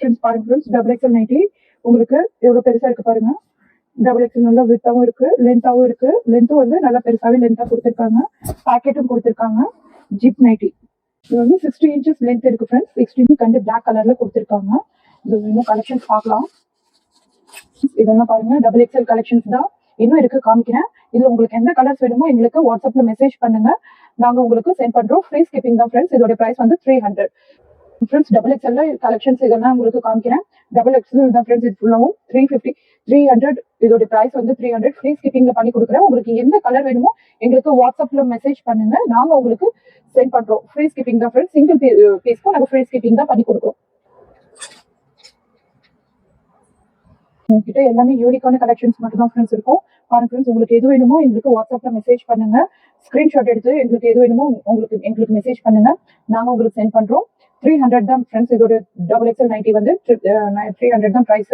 Friends பாருங்க friends, double XL nightie உங்களுக்கு எவ்வளவு பெருசா இருக்கு பாருங்க. டபுள் எக்ஸல் நல்லா வித்தாவும் இருக்கு, லென்த்தாவும் இருக்கு. லென்த்தும் வந்து நல்லா பெருசாவே லென்த்தா கொடுத்துருக்காங்க. பாக்கெட்டும் கொடுத்துருக்காங்க. ஜிப் நைட்டி இது வந்து 60 inches லென்த் இருக்கு ஃப்ரெண்ட்ஸ். 16 கண்டு பிளாக் கலர்ல கொடுத்துருக்காங்க. இது இன்னும் கலெக்ஷன்ஸ் பார்க்கலாம். இதெல்லாம் பாருங்க, டபுள் எக்ஸல் கலெக்ஷன்ஸ் தான் இன்னும் இருக்கு, காமிக்கிறேன். இதுல உங்களுக்கு எந்த கலர்ஸ் வேணுமோ எங்களுக்கு வாட்ஸ்அப்ல மெசேஜ் பண்ணுங்க, நாங்க உங்களுக்கு சென்ட் பண்றோம். ஃப்ரீ ஸ்கிப்பிங் தான் ஃப்ரெண்ட்ஸ். இதோட பிரைஸ் வந்து 300 ஃப்ரெண்ட்ஸ். டபுள் எக்ஸ்எல்ல கலெக்ஷன்ஸ் இதெல்லாம் உங்களுக்கு காமிக்கிறேன். டபுள் எக்ஸ்எல் தான் ஃப்ரெண்ட்ஸ். இது ஃபுல்லாவும் 300 இதோட பிரைஸ் வந்து 300. ஃப்ரீ ஸ்கிப்பிங்ல பண்ணி கொடுக்குறேன். உங்களுக்கு எந்த கலர் வேணுமோ எங்களுக்கு வாட்ஸ்அப்ல மெசேஜ் பண்ணுங்க, நாங்க உங்களுக்கு சென்ட் பண்றோம். ஃப்ரீ ஸ்கிப்பிங் தான் ஃப்ரெண்ட்ஸ். சிங்கிள் பீஸ்க்கும் நாங்க ஃப்ரீ ஸ்கிப்பிங் தான் பண்ணி கொடுக்குறோம். உங்ககிட்ட எல்லாமே யூனிக்கான கலெக்ஷன்ஸ் மட்டும் தான் ஃப்ரெண்ட்ஸ் இருக்கும். பாருங்க ஃப்ரெண்ட்ஸ், உங்களுக்கு எது வேணுமோ எங்களுக்கு வாட்ஸ்அப்ல மெசேஜ் பண்ணுங்க. ஸ்கிரீன்ஷாட் எடுத்து எங்களுக்கு எது வேணுமோ எங்களுக்கு மெசேஜ் பண்ணுங்க, நாங்க உங்களுக்கு சென்ட் பண்றோம். 300 தான் ஃப்ரெண்ட்ஸ். இதோட டபுள் எக்ஸல் நைட்டி வந்து 300 தான் பிரைஸ்.